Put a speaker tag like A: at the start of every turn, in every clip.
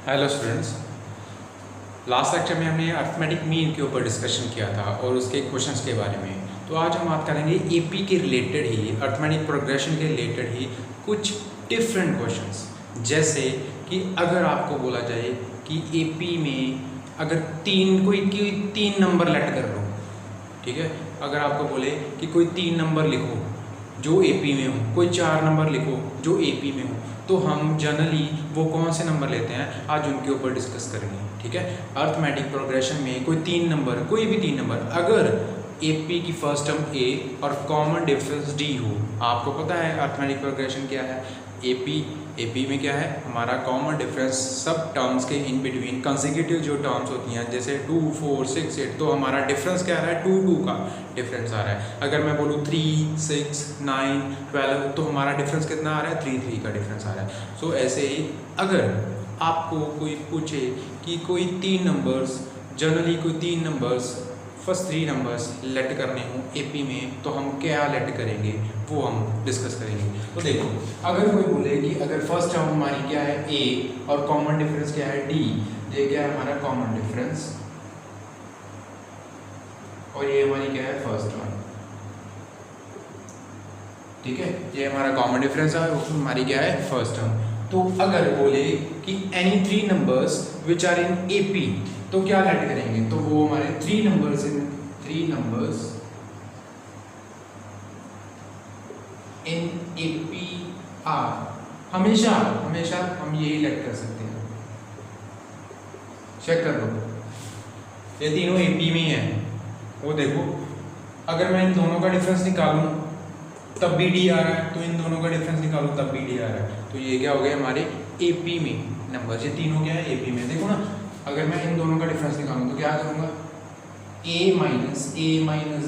A: Hello students. Last lecture में हमने arithmetic mean के ऊपर डिस्कशन किया था और उसके क्वेश्चंस के बारे में। तो आज हम बात करेंगे एपी के रिलेटेड ही, अर्थमेटिक प्रोग्रेशन के रिलेटेड ही कुछ डिफरेंट क्वेश्चंस। जैसे कि अगर आपको बोला जाए कि एपी में अगर कोई तीन नंबर लेट कर लो, ठीक है। अगर आपको बोले कि कोई 3 नंबर लिखो जो एपी में हो, कोई 4 नंबर लिखो जो एपी में हो, तो हम जनरली वो कौन से नंबर लेते हैं आज उनके ऊपर डिस्कस करेंगे, ठीक है। अर्थमेटिक प्रोग्रेशन में कोई 3 नंबर, कोई भी 3 नंबर, अगर एपी की फर्स्ट टर्म ए और कॉमन डिफरेंस डी हो। आपको पता है अर्थमेटिक प्रोग्रेशन क्या है। एपी में क्या है हमारा कॉमन डिफरेंस सब टर्म्स के इन बिटवीन कंसेक्यूटिव जो टर्म्स होती हैं, जैसे 2, 4, 6, 8, तो हमारा डिफरेंस क्या आ रहा है 2, 2 का डिफरेंस आ रहा है। अगर मैं बोलूँ 3, 6, 9, 12, तो हमारा डिफरेंस कितना आ रहा है 3, 3 का डिफरेंस आ रहा है। सो ऐसे ही अगर आपको कोई पूछे कि कोई 3 नंबर्स, जनरली कोई 3 नंबर्स, फर्स्ट 3 नंबर्स लेट करने हो एपी में, तो हम क्या लेट करेंगे वो हम डिस्कस करेंगे। तो देखो, अगर कोई बोले कि अगर फर्स्ट टर्म हमारी क्या है ए और कॉमन डिफरेंस क्या है डी, ये क्या है हमारा कॉमन डिफरेंस और ये हमारी क्या है फर्स्ट टर्म, ठीक है। ये हमारा कॉमन डिफरेंस है और हमारी क्या है फर्स्ट टर्म। तो अगर बोले कि any 3 numbers which are in AP, तो क्या लेट करेंगे, तो वो हमारे 3 नंबर्स इन एपी आर, हमेशा हम यही लेट कर सकते हैं। चेक कर लो, ये तीनों एपी में ही है। वो देखो, अगर मैं इन दोनों का डिफरेंस निकालूं तब भी डी आ रहा है, तो इन दोनों का डिफरेंस निकालूं तब भी डी आ रहा है, तो ये क्या हो गया हमारे एपी में नंबर। ये तीनों क्या है एपी में। देखो ना, अगर मैं इन दोनों का डिफरेंस निकालूं तो क्या करूंगा ए माइनस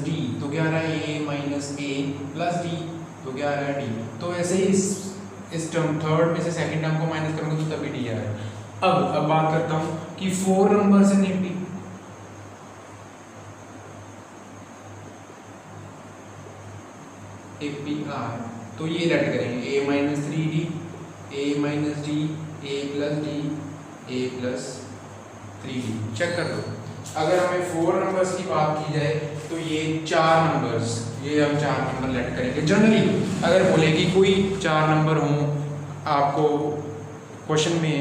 A: डी, तो क्या आ रहा है ए माइनस ए प्लस डी, तो क्या आ रहा है डी। तो ऐसे ही इस टर्म थर्ड में से सेकंड टर्म को माइनस करूंगा तो तभी डी आ रहा है। अब बात करता हूं कि 4 numbers in AP, AP are, तो ये लेट करेंगे a minus 3d, a minus d, a plus d, a plus 3d। Check कर लो, अगर हमें 4 नंबर्स की बात की जाए तो ये 4 नंबर्स, ये हम 4 नंबर लेट करेंगे। जनरली अगर बोले कि कोई 4 नंबर हो, आपको क्वेश्चन में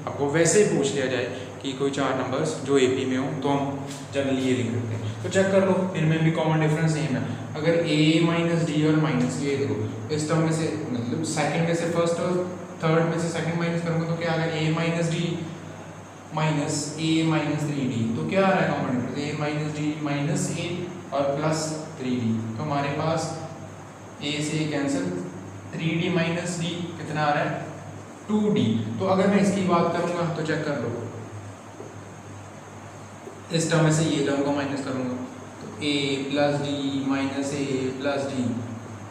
A: आपको वैसे पूछ लिया जाए कि कोई 4 नंबर्स जो एपी में हो, तो हम जनरली ये लिख देते हैं। तो चेक कर लो, इनमें भी कॉमन डिफरेंस सेम है। अगर a माइनस डी और माइनस, ये देखो इस टर्म में से मतलब सेकंड में से फर्स्ट और थर्ड में से सेकंड माइनस करूँगा तो क्या आ रहा है a minus D minus a minus 3d, तो क्या आ रहा है common difference a minus D minus a और प्लस 3d, तो हमारे पास a से कैंसिल, 3d माइनस d कितना आ रहा है 2d। तो अगर मैं इसकी बात करूँगा तो चेक कर लो, इस टर्म में से ये टर्म को माइनस करूँगा तो a plus D minus a plus d,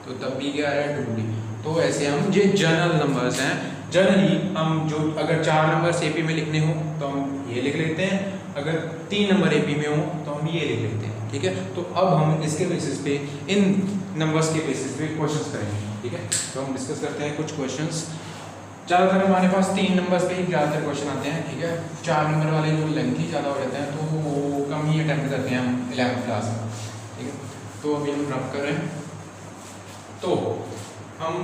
A: तो तब भी क्या आ रहा है 2d। तो ऐसे हम ये जनरल नंबर्स हैं। जनरली हम जो अगर 4 नंबर एपी में लिखने हो तो हम ये लिख लेते हैं, अगर 3 नंबर एपी में हो तो हम ये लिख लेते हैं, ठीक है। तो अब हम इसके बेसिस पे, इन नंबर्स के बेसिस पे क्वेश्चंस करेंगे, ठीक है। तो हम डिस्कस करते हैं कुछ क्वेश्चंस। ज़्यादातर हमारे पास 3 नंबर्स पे ही ज़्यादातर क्वेश्चन आते हैं, ठीक है। 4 नंबर वाले जो लेंथी ज़्यादा हो जाते हैं तो वो कम ही अटैम्प्ट करते हैं हम 11th क्लास में, ठीक है। तो अभी हम रब कर रहे हैं, तो हम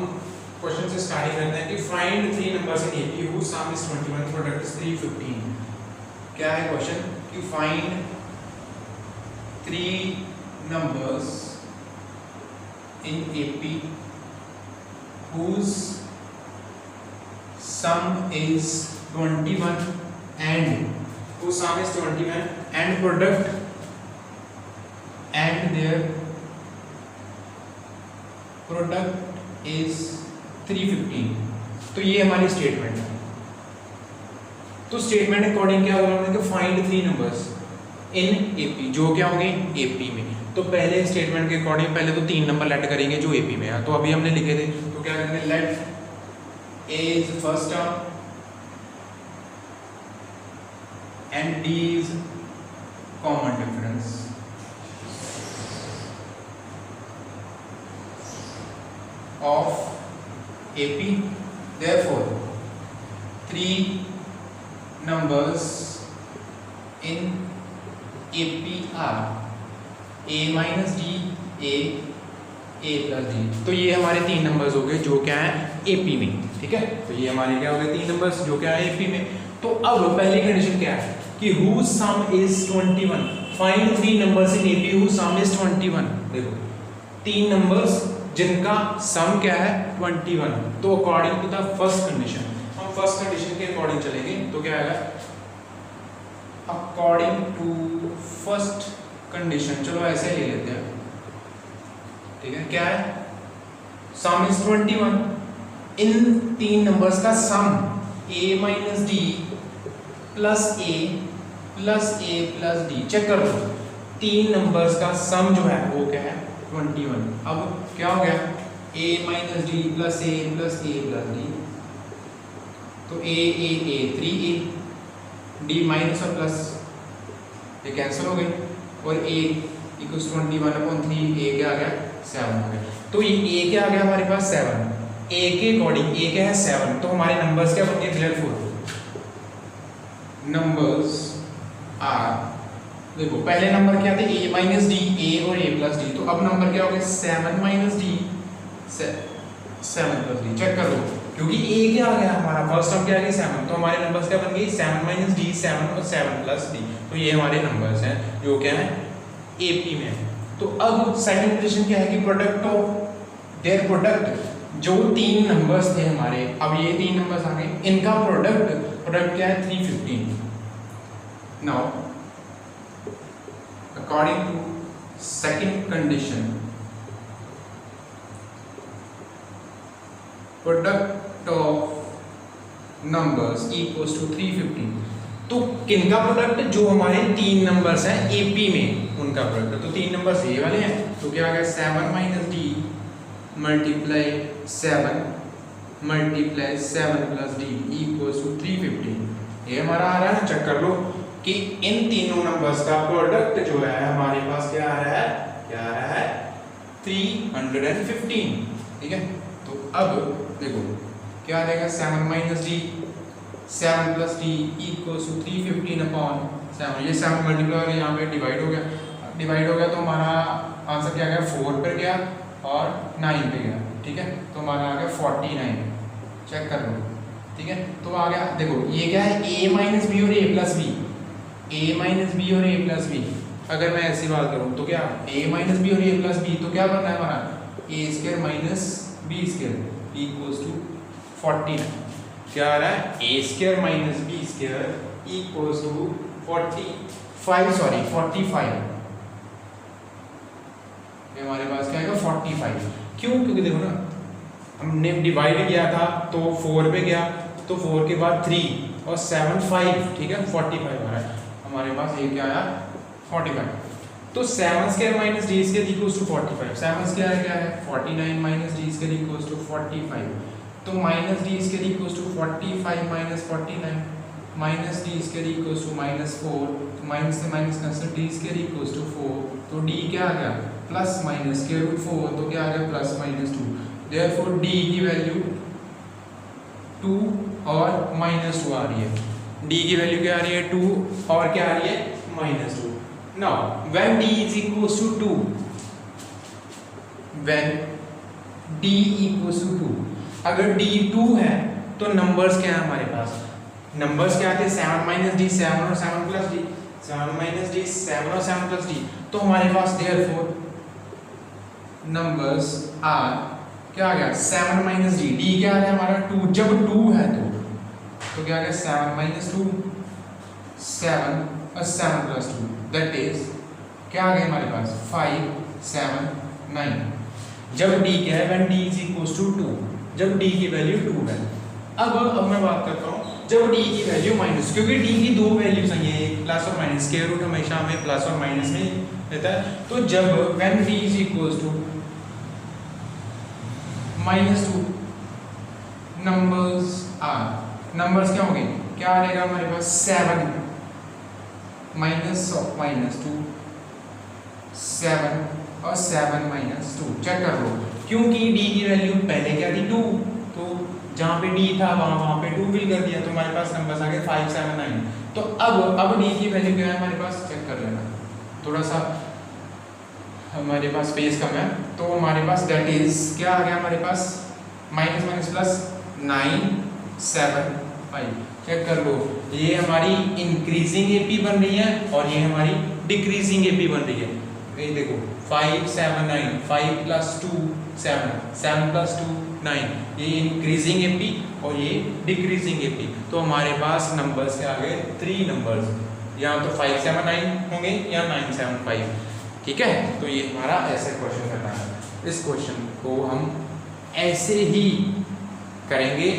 A: क्वेश्चन से स्टार्टिंग करते हैं कि find 3 numbers in AP whose sum is 21, product is 315। क्या है क्वेश्चन कि find 3 numbers in AP whose sum is 21 and whose sum is 21 and product and their product is 315। तो ये हमारी स्टेटमेंट है। तो स्टेटमेंट अकॉर्डिंग क्या बोला हमने कि फाइंड 3 नंबर्स इन एपी, जो क्या होंगे एपी में। तो पहले स्टेटमेंट के अकॉर्डिंग पहले तो 3 नंबर लेट करेंगे जो एपी में है, तो अभी हमने लिखे थे, तो क्या करेंगे late a is the first term and d is common difference of AP, therefore 3 numbers in AP are a minus d, a plus d। तो ये हमारे 3 नंबर्स हो गए जो क्या है AP में, ठीक है। तो ये हमारे क्या हो गए 3 नंबर्स जो क्या है AP में। तो अब पहली कंडीशन क्या है कि whose sum is 21, find 3 numbers in AP whose sum is 21। देखो 3 नंबर्स जिनका सम क्या है 21। तो according to the first condition, हम फर्स्ट कंडीशन के अकॉर्डिंग चलेंगे। तो क्या आएगा अकॉर्डिंग टू फर्स्ट कंडीशन, चलो ऐसे ले लेते हैं, ठीक है। क्या है सम इज 21, इन 3 नंबर्स का sum a minus d plus a plus a plus d. चेक कर लो 3 नंबर्स का सम जो है वो क्या है 21। अब क्या हो गया a minus d plus a plus a plus d. तो a 3a, d माइनस और प्लस ये कैंसिल हो गई और a इक्वल्स 21/3, a क्या आ गया 7 हो गया। तो ये a क्या आ गया हमारे पास 7, a के अकॉर्डिंग a क्या है 7। तो हमारे नंबर्स क्या बन गए देयरफॉर नंबर्स आर, देखो पहले नंबर क्या थे a माइनस डी, a और a प्लस डी। तो अब नंबर क्या हो गया 7 minus d 7 plus d. Check करो क्योंकि a क्या आ गया हमारा फर्स्ट टर्म क्या आ गया 7, तो हमारे नंबर्स क्या बन गई 7 माइनस डी 7 और 7 प्लस डी। तो ये हमारे नंबर्स हैं जो क्या है AP में है। तो अब सेकंड कंडीशन क्या है कि प्रोडक्ट ऑफ देयर प्रोडक्ट, जो 3 नंबर्स थे हमारे, अब ये 3 नंबर्स आ गए, इनका प्रोडक्ट क्या है 315। Now according to second condition product of numbers equals to 315। तो किनका प्रोडक्ट, जो हमारे 3 नंबर्स हैं AP में उनका प्रोडक्ट। तो 3 नंबर्स ये वाले हैं, तो क्या आ गया 7 minus d multiply 7 multiply 7 plus d equals to 315। ये हमारा आ रहा है ना। चेक कर लो कि इन तीनों नंबर्स का प्रोडक्ट जो है हमारे पास क्या आ रहा है, क्या आ रहा है 315, ठीक है। तो अब देखो क्या आ जाएगा 7 minus d 7 plus d equals to 315/7। ये 7 मल्टीप्लाई और यहाँ पे डिवाइड हो गया, तो हमारा आंसर क्या आ गया 4 पे गया और 9 पे गया, ठीक है। तो हमारा आ गया 49। चेक कर लो, ठीक है। तो आ गया देखो ये क्या है a माइनस बी और a plus b, a minus b और a प्लस बी। अगर मैं ऐसी बात करूँ तो क्या a माइनस बी और a प्लस बी, तो क्या बनना है हमारा a square minus b square equals to 49। क्या आ रहा है a square minus b square equals to 45। ये हमारे पास क्या आएगा 45। क्यों, क्योंकि देखो ना हमने डिवाइड किया था तो 4 पे गया, तो 4 के बाद 3 और 7 5, ठीक है 45 आ रहा है हमारे पास। ये क्या आया 45। तो 7 square minus d square equals to 45। 7 square क्या है 49 minus d square equals to 45। तो minus d square equals to 45 minus 49 minus d square equals to -4। तो माइनस से minus cancel, d square equals to 4। तो डी क्या आ गया plus minus square root 4, तो क्या आ गया प्लस माइनस 2। देयरफॉर डी की वैल्यू 2 और -2 आ रही है। डी की वैल्यू क्या आ रही है 2 और क्या आ रही है -2। Now when d is equals to 2, when d equals to 2, अगर d 2 है तो नंबर्स क्या है हमारे पास, नंबर्स क्या आते हैं 7 माइनस डी 7 और 7 प्लस डी, 7 माइनस डी 7 और 7 प्लस डी। तो हमारे पास देयरफॉर नंबर्स आर क्या आ गया 7 माइनस डी, डी क्या आ रहा है हमारा 2। जब 2 है तो क्या आ गया 7 माइनस 2 7 और 7 प्लस 2, दैट इज क्या आ गया हमारे पास 5 7 9। जब d क्या है when d is equals to 2, जब d की वैल्यू 2 है। अब मैं बात करता हूँ जब d की वैल्यू माइनस, क्योंकि d की 2 वैल्यूज हैं, ये प्लस और माइनस, स्क्वायर रूट हमेशा हमें प्लस और माइनस में रहता है। तो जब when d is equals to -2, numbers are, numbers क्या होंगे, क्या आ जाएगा हमारे पास 7 माइनस ऑफ -2 7 और 7 -2। चेक कर लो क्योंकि d की वैल्यू पहले क्या थी 2, तो जहाँ पे डी था वहाँ पे 2 फिल कर दिया, तो हमारे पास नंबर्स आ गए 5 7 9। तो अब डी की वैल्यू क्या है हमारे पास, चेक कर लेना, थोड़ा सा हमारे पास स्पेस कम है, तो हमारे पास दैट इज क्या आ गया हमारे पास, माइनस माइनस प्लस 9 7 5। चेक कर लो, ये हमारी इंक्रीजिंग एपी बन रही है और ये हमारी डिक्रीजिंग एपी बन रही है। ये देखो 5 7 9, 5 + 2 7, 7 + 2 9, ये इंक्रीजिंग एपी और ये डिक्रीजिंग एपी। तो हमारे पास नंबर्स के आ गए 3 नंबर्स, या तो 5 7 9 होंगे या 9 7 5। ठीक है, तो ये हमारा ऐसे क्वेश्चन करना है। इस क्वेश्चन को हम ऐसे ही करेंगे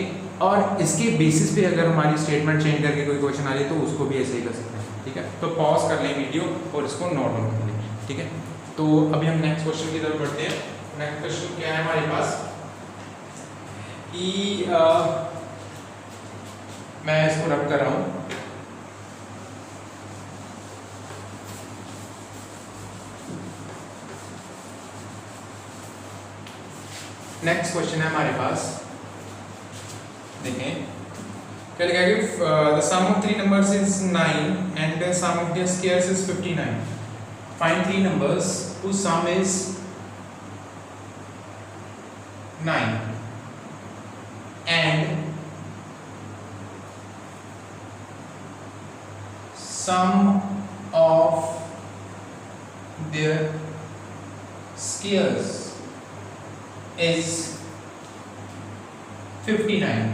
A: और इसके बेसिस पे अगर हमारी स्टेटमेंट चेंज करके कोई क्वेश्चन आ जाए तो उसको भी ऐसे ही कर सकते हैं। ठीक है, तो पॉज कर लें वीडियो और इसको नोट डाउन कर लें। ठीक है, तो अभी हम नेक्स्ट क्वेश्चन की तरफ बढ़ते हैं। नेक्स्ट क्वेश्चन क्या है हमारे पास कि मैं इसको रब कर रहा हूँ। नेक्स्ट क्वेश्चन है हमारे पास, देखें क्या लिखा है कि the sum of 3 numbers is 9 and the sum of their squares is 59। Find 3 numbers whose sum is 9 and sum of their squares is 59।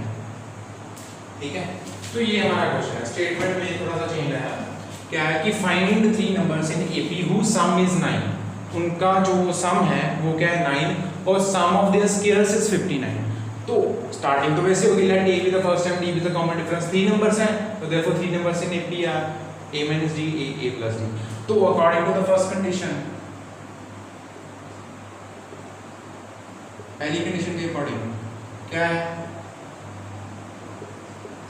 A: ठीक है, तो ये हमारा क्वेश्चन है। स्टेटमेंट में थोड़ा सा चेंज है, क्या है कि find 3 numbers in AP who some is 9। उनका जो सम है वो क्या है 9 और sum of their squares is 59। तो स्टार्टिंग तो वैसे होगी, let a be the first term, d be the common difference. 3 numbers हैं तो therefore 3 numbers in AP are a minus d, a plus d। तो according to the first condition, पहली कंडीशन के अकॉर्डिंग क्या है,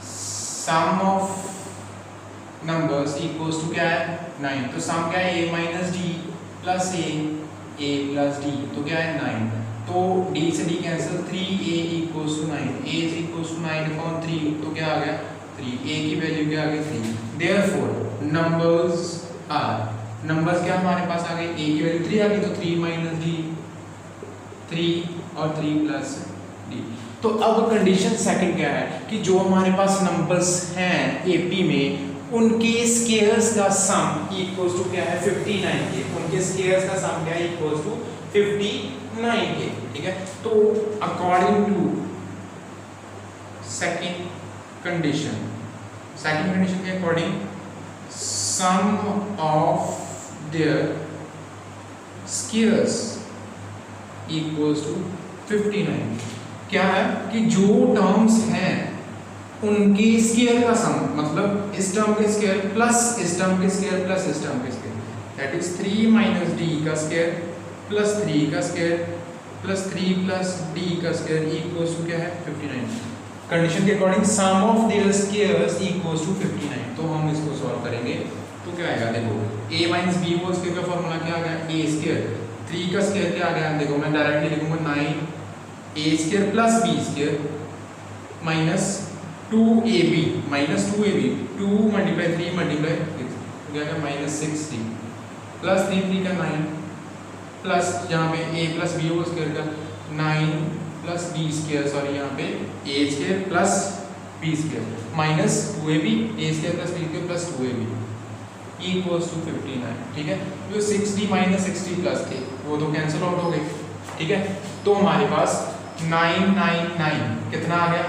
A: sum of numbers equals to क्या है 9। तो सम क्या है a minus d plus a plus d, तो क्या है 9। तो d से d cancel, 3a equals to 9, a is equals to 9/3, तो क्या आ गया 3, a की वैल्यू क्या आ गई 3। देयरफॉर नंबर्स क्या हमारे पास आ गए, a की वैल्यू 3 आ गई, तो 3 minus d 3 और 3 plus d। तो अब कंडीशन सेकंड क्या है कि जो हमारे पास नंबर्स हैं एपी में उनके स्क्वायर्स का सम इक्वल्स टू क्या है 59 के। उनके स्क्वायर्स का सम क्या है इक्वल्स टू 59 के। ठीक है, तो अकॉर्डिंग टू सेकंड कंडीशन के according sum of their squares equals to 59। क्या है कि जो टर्म्स हैं उनके स्क्वायर का सम, मतलब इस टर्म के स्क्वायर प्लस इस टर्म के स्क्वायर प्लस इस टर्म के square, that is 3 minus d का स्क्वायर प्लस 3 का स्क्वायर प्लस 3 plus d का स्क्वायर इक्वल्स टू क्या है 59। कंडीशन के according sum of their squares equals to 59। तो हम इसको सॉल्व करेंगे तो क्या आएगा, देखो a minus b whole square का फॉर्मूला क्या आ गया, a स्क्वायर, 3 का स्क्वायर क्या आ गया, देखो मैं डायरेक्टली लिखूंगा 9a square plus b square minus 2ab minus 2ab, 2 × 3 × 6 क्या आ गया -6d प्लस 3 का 9 प्लस यहाँ पे a plus b whole square का 9 प्लस b स्क्वायर, सॉरी यहाँ पे a square plus b square minus 2ab, a square plus b square plus 2ab equals to 59। ठीक है, जो 6d माइनस 6d प्लस थे वो तो कैंसिल आउट हो गए। ठीक है, तो हमारे पास 999 कितना आ गया,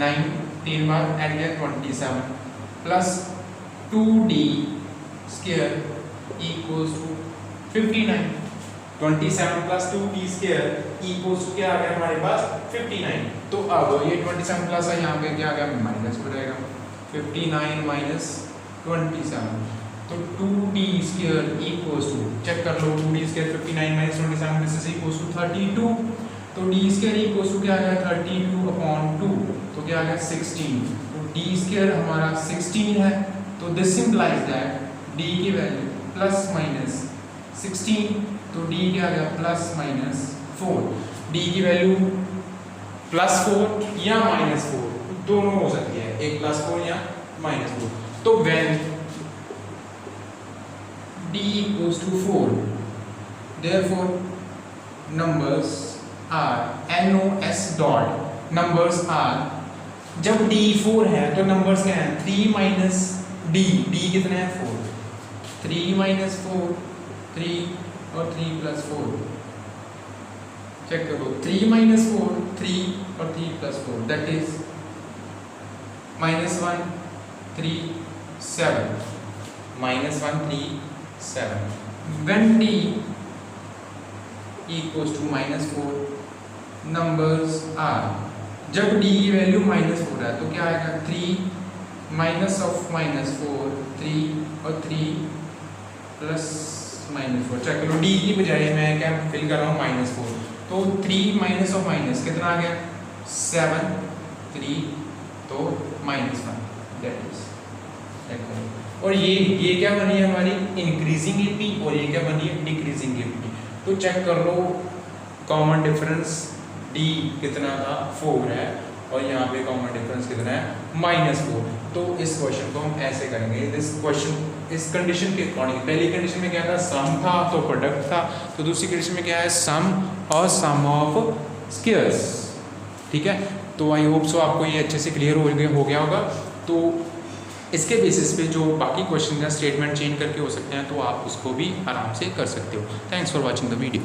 A: 9 3 बार ऐड किया 27 plus 2d square equals to 59। 27 plus 2d square equals to क्या आ गया हमारे पास 59। तो अब ये 27 प्लस है, यहाँ पे क्या आ गया माइनस हो जाएगा 59 माइनस 27, तो 2d square equals to, check कर लो 2d square 59 minus 27 this is equals to 32। तो d स्क्वायर इक्वल्स टू क्या आ गया 32/2, तो क्या आ गया 16। तो d स्क्वायर हमारा 16 है, तो दिस इंप्लाइज दैट d की वैल्यू प्लस माइनस 16, तो d क्या आ गया प्लस माइनस 4। d की वैल्यू +4 या -4 दोनों हो सकती है, एक +4 या -4। तो when d equals to 4 therefore numbers are NOS dot numbers are, जब d 4 है तो नंबर्स क्या है 3 माइनस d, d कितना है 4, 3 माइनस 4 3 और 3 प्लस 4, चेक करो 3 माइनस 4 3 और 3 plus 4 that is -1 3 7, -1 3 7। when d equals to -4 numbers are, जब d की वैल्यू -4 है तो क्या आएगा 3 माइनस ऑफ -4 3 और 3 प्लस -4। चेक करो d की बजाय मैं क्या फिल कर रहा हूँ -4, तो 3 माइनस ऑफ माइनस कितना आ गया 7 3 तो -1 दैट इज। और ये क्या बनी है हमारी इंक्रीजिंग लिपि और ये क्या बनी है डिक्रीजिंग लिपि। तो चेक कर लो कॉमन डिफरेंस d कितना था 4 है और यहाँ पे कॉमन डिफरेंस कितना है -4। तो इस क्वेश्चन को हम ऐसे करेंगे, इस क्वेश्चन इस कंडीशन के अकॉर्डिंग, पहली कंडीशन में क्या था सम था तो प्रोडक्ट था, तो दूसरी कंडीशन में क्या है सम और सम ऑफ स्क्वायर्स। ठीक है, तो आई होप सो आपको ये अच्छे से क्लियर हो गया होगा। तो इसके बेसिस पे जो बाकी क्वेश्चन का स्टेटमेंट चेंज करके हो सकते हैं तो आप उसको भी आराम से कर सकते हो। Thanks for watching the video.